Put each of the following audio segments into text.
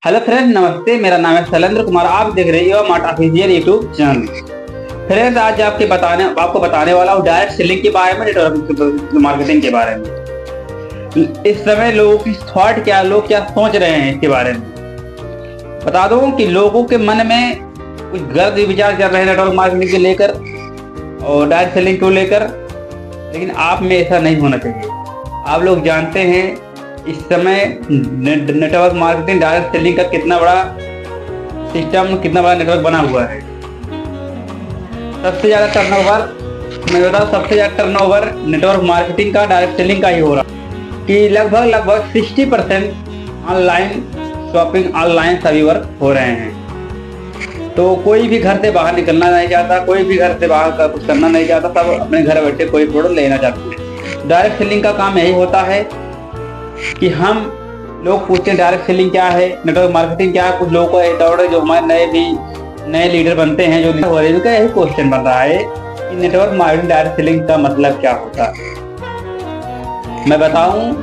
Hello friends, नमस्ते। मेरा नाम है शैलेंद्र कुमार। आप देख रहे हो mart official YouTube channel. Friends, आज आपको बताने वाला हूँ डायरेक्ट सेलिंग के बारे में, नेटवर्क मार्केटिंग के बारे में। इस समय लोगों की थॉट क्या, लोग क्या सोच रहे हैं इसके बारे में बता दूं कि लोगों के मन में कुछ गलत विचार चल रहे हैं नेटवर्क मार्केटिंग को लेकर और डायरेक्ट सेलिंग को लेकर, लेकिन आप में ऐसा नहीं होना चाहिए। आप लोग जानते हैं इस समय नेटवर्क मार्केटिंग डायरेक्ट सेलिंग का कितना बड़ा सिस्टम, कितना बड़ा नेटवर्क बना हुआ है। सबसे ज्यादा टर्नओवर नेटवर्क मार्केटिंग का डायरेक्ट सेलिंग का ही हो रहा है कि लगभग 60% ऑनलाइन शॉपिंग, ऑनलाइन सभी वर्क हो रहे हैं। तो कोई भी घर से बाहर निकलना नहीं चाहता, कोई भी घर से बाहर कुछ करना नहीं चाहता, सब अपने घर बैठे कोई प्रोडक्ट लेना चाहते हैं। डायरेक्ट सेलिंग का काम यही होता है कि हम लोग पूछते हैं डायरेक्ट सेलिंग क्या है, नेटवर्क मार्केटिंग क्या है। कुछ लोगों को डाउट है, जो हमारे नए लीडर बनते हैं, जो हो रहे हैं, उनका यही क्वेश्चन बन रहा है कि नेटवर्क मार्केटिंग डायरेक्ट सेलिंग का मतलब क्या होता है। मैं बताऊं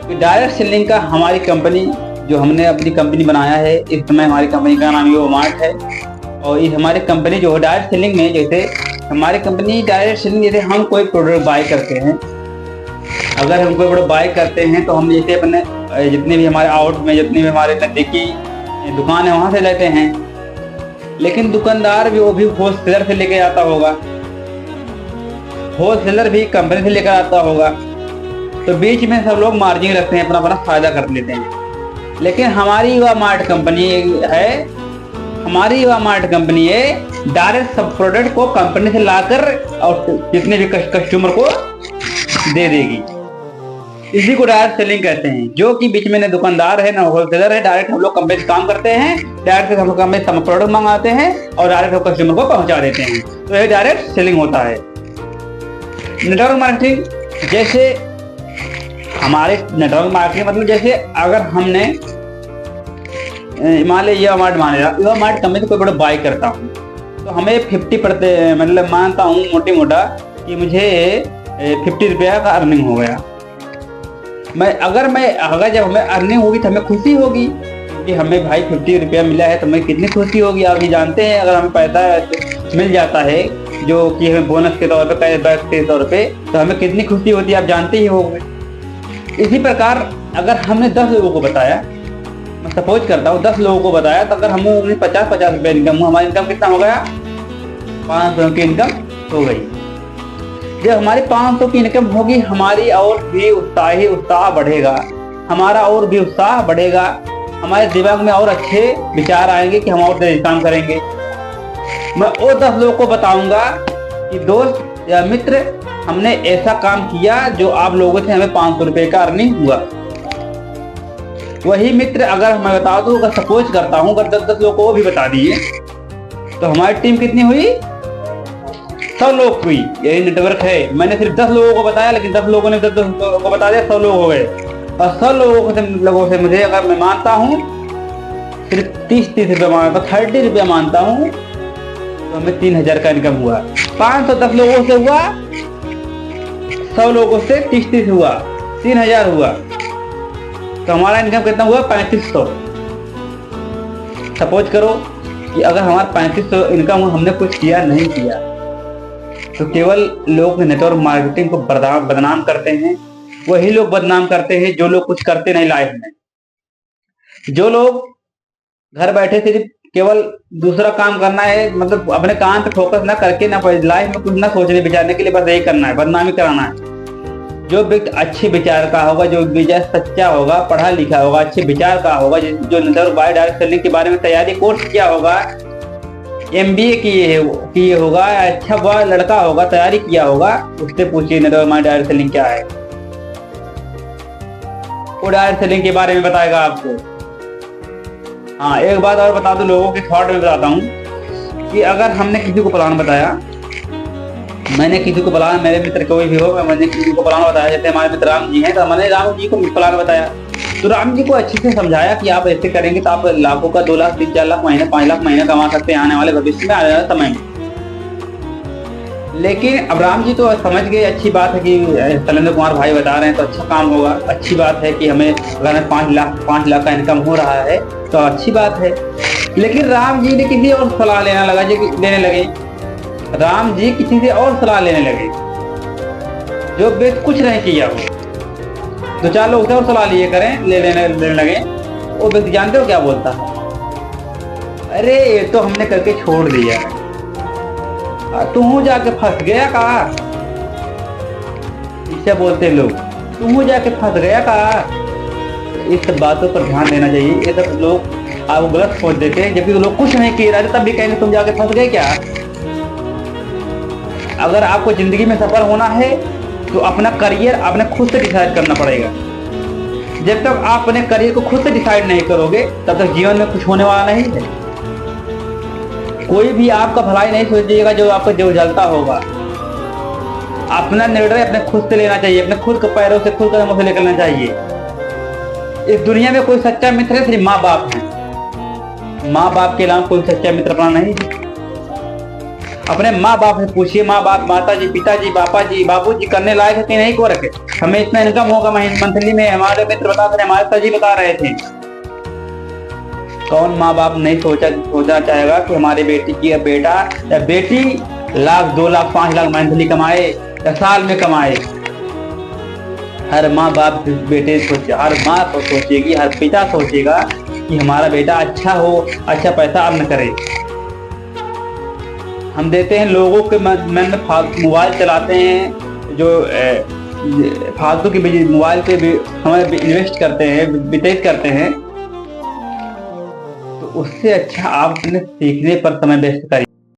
कि डायरेक्ट सेलिंग का हमारी कंपनी, जो हमने अपनी कंपनी बनाया है, इस समय हमारी कंपनी का नाम यो मार्ट है। और ये हमारी कंपनी जो है डायरेक्ट सेलिंग में, जैसे हमारी कंपनी डायरेक्ट सेलिंग, जैसे हम कोई प्रोडक्ट बाय करते हैं, अगर हम कोई प्रोडक्ट बाय करते हैं तो हम जैसे अपने जितने भी हमारे आउट में जितनी भी हमारे नज़दीकी दुकान है वहाँ से लेते हैं। लेकिन दुकानदार भी, वो भी होलसेलर से लेके आता होगा, होलसेलर भी कंपनी से लेकर आता होगा। तो बीच में सब लोग मार्जिन रखते हैं, अपना फायदा कर लेते हैं। लेकिन हमारी युवा मार्ट कंपनी है, डायरेक्ट सब प्रोडक्ट को कंपनी से लाकर और जितने भी कस्टमर को दे देगी। इसी को डायरेक्ट सेलिंग कहते हैं, जो कि बीच में न दुकानदार है न होलसेलर है। डायरेक्ट हम लोग कंपनी से काम करते हैं, डायरेक्ट हम कंपनी से प्रोडक्ट मंगाते हैं और डायरेक्ट कस्टमर को पहुंचा देते हैं। तो ये डायरेक्ट सेलिंग होता है। नेटवर्क मार्केटिंग, जैसे हमारे नेटवर्क मार्केटिंग मतलब, जैसे अगर हमने मान लिया युवा मार्ट कंपनी से कोई प्रोडक्ट बाय करता हूँ, तो हमें 50% मतलब मानता हूँ मोटा कि मुझे 50 रुपया का अर्निंग हो गया। अगर जब हमें अर्निंग होगी तो हमें खुशी होगी, क्योंकि हमें भाई 50 रुपया मिला है तो हमें कितनी खुशी होगी। आप भी जानते हैं, अगर हमें पैसा मिल जाता है जो कि हमें बोनस के तौर पे, कैशबैक के तौर पे, तो हमें कितनी खुशी होती है, आप जानते ही होंगे। इसी प्रकार अगर हमने 10 लोगों को बताया, मैं सपोज करता हूँ 10 लोगों को बताया, तो अगर हमें 50 रुपया इनकम हुआ, हमारी इनकम कितना हो गया, 500 की इनकम हो गई। जब हमारी 500 की इनकम होगी, हमारी और भी उत्साह बढ़ेगा, हमारा और भी उत्साह बढ़ेगा, हमारे दिमाग में और अच्छे विचार आएंगे कि हम और तेज काम करेंगे। मैं और 10 लोगों को बताऊंगा कि दोस्त या मित्र, हमने ऐसा काम किया जो आप लोगों से हमें 500 रुपये का अर्निंग हुआ। वही मित्र अगर मैं बता दूं, अगर सपोज करता हूं, अगर 10 लोगों को भी बता दिए, तो हमारी टीम कितनी हुई, 100 लोग हुई। यही नेटवर्क है। मैंने सिर्फ 10 लोगों को बताया, लेकिन 10 लोगों ने 10 लोगों को बता दिया, 100 लोग हो गए। और 100 लोगों से मुझे, अगर मैं मानता हूँ सिर्फ 30 रुपया मानता, 30 रुपया मानता हूँ, तो हमें 3000 का इनकम हुआ। 510 लोगों से हुआ, 100 लोगों से 30 हुआ, 3000 हुआ, तो हमारा इनकम कितना हुआ, 3500। सपोज करो कि अगर हमारा 3500 इनकम हुआ, हमने कुछ किया नहीं किया, तो केवल लोग नेटवर्क मार्केटिंग को बदनाम करते हैं। वही लोग बदनाम करते हैं जो लोग कुछ करते नहीं लाइफ में। जो लोग घर बैठे सिर्फ केवल दूसरा काम करना है, मतलब अपने काम पे फोकस ना करके, ना लाइफ में कुछ ना सोचने विचारने के लिए, बस यही करना है, बदनामी कराना है। जो व्यक्ति अच्छे विचार का होगा, जो विचार सच्चा होगा, पढ़ा लिखा होगा, अच्छे विचार का होगा, जो नेटवर्क बाय डायरेक्ट सेलिंग के बारे में तैयारी कोर्स किया होगा, MBA किए होगा, अच्छा बड़ा लड़का होगा, तैयारी किया होगा, उससे पूछिए नेटवर्क मार्केटिंग डायरेक्ट सेलिंग क्या है। वो डायरेक्ट सेलिंग के बारे में बताएगा आपको। हाँ, एक बात और बता दूं, लोगों के थॉट में बताता हूँ कि अगर हमने किसी को प्लान बताया, मैंने किसी को प्लान, मेरे मित्र कोई भी हो, मैंने किसी को प्लान बताया, जैसे हमारे मित्र राम जी हैं, तो मैंने राम जी को प्लान बताया, तो राम जी को अच्छे से समझाया कि आप ऐसे करेंगे तो आप लाखों का 2 लाख 3-4 लाख महीने 5 लाख महीने कमा सकते हैं आने वाले भविष्य में, आने वाले समय में। लेकिन अब राम जी तो समझ गए, अच्छी बात है कि शैलेंद्र कुमार भाई बता रहे हैं तो अच्छा काम होगा, अच्छी बात है कि हमें अगर हमें 5 लाख का इनकम हो रहा है तो अच्छी बात है। लेकिन राम जी ने किसी और सलाह लेने लगे, राम जी किसी से और सलाह लेने लगे जो व्यक्ति कुछ नहीं किया हो। तो 4 लोग से और सलाह लिए करें लेने लगे। वो व्यक्ति जानते हो क्या बोलता है? अरे ये तो हमने करके छोड़ दिया है, तू जाके फंस गया का। इसे बोलते लोग, तू जाके फंस गया का। इस सब बातों पर ध्यान देना चाहिए। ये सब लोग आपको गलत सोच देते हैं, जबकि लोग कुछ नहीं किए रहते तब भी कहेंगे तुम जाके फंस गए क्या। अगर आपको जिंदगी में सफल होना है तो अपना करियर आपने खुद से डिसाइड करना पड़ेगा। जब तक आप अपने करियर को खुद से डिसाइड नहीं करोगे तब तक जीवन में कुछ होने वाला नहीं है। कोई भी आपका भलाई नहीं सोचिएगा जो आपको जो जलता होगा। अपना निर्णय अपने खुद से लेना चाहिए, अपने खुद के पैरों से खुद कदमों से निकलना चाहिए। इस दुनिया में कोई सच्चा मित्र है सिर्फ माँ बाप है। माँ बाप के अलावा कोई सच्चा मित्र अपना नहीं है। अपने माँ बाप से पूछिए, माँ बाप, माता जी, पिताजी, पापा जी, बाबू जी करने लायक है कि नहीं को रखे। हमें इतना इनकम होगा मंथली में, हमारे मित्र बता रहे, हमारे पिताजी बता रहे थे। कौन माँ बाप नहीं सोचना चाहेगा कि हमारे बेटी की बेटा या बेटी 1,00,000, 2,00,000, 5,00,000 मंथली कमाए या साल में कमाए। हर माँ बाप बेटे हर माँ को सोचेगी, हर पिता सोचेगा कि हमारा बेटा अच्छा हो, अच्छा पैसा अर्न करे। हम देते हैं लोगों के मन में मोबाइल चलाते हैं, जो फालतू की मोबाइल पे भी समय इन्वेस्ट करते हैं, व्यतीत करते हैं। तो उससे अच्छा आप अपने सीखने पर समय व्यस्त करिए।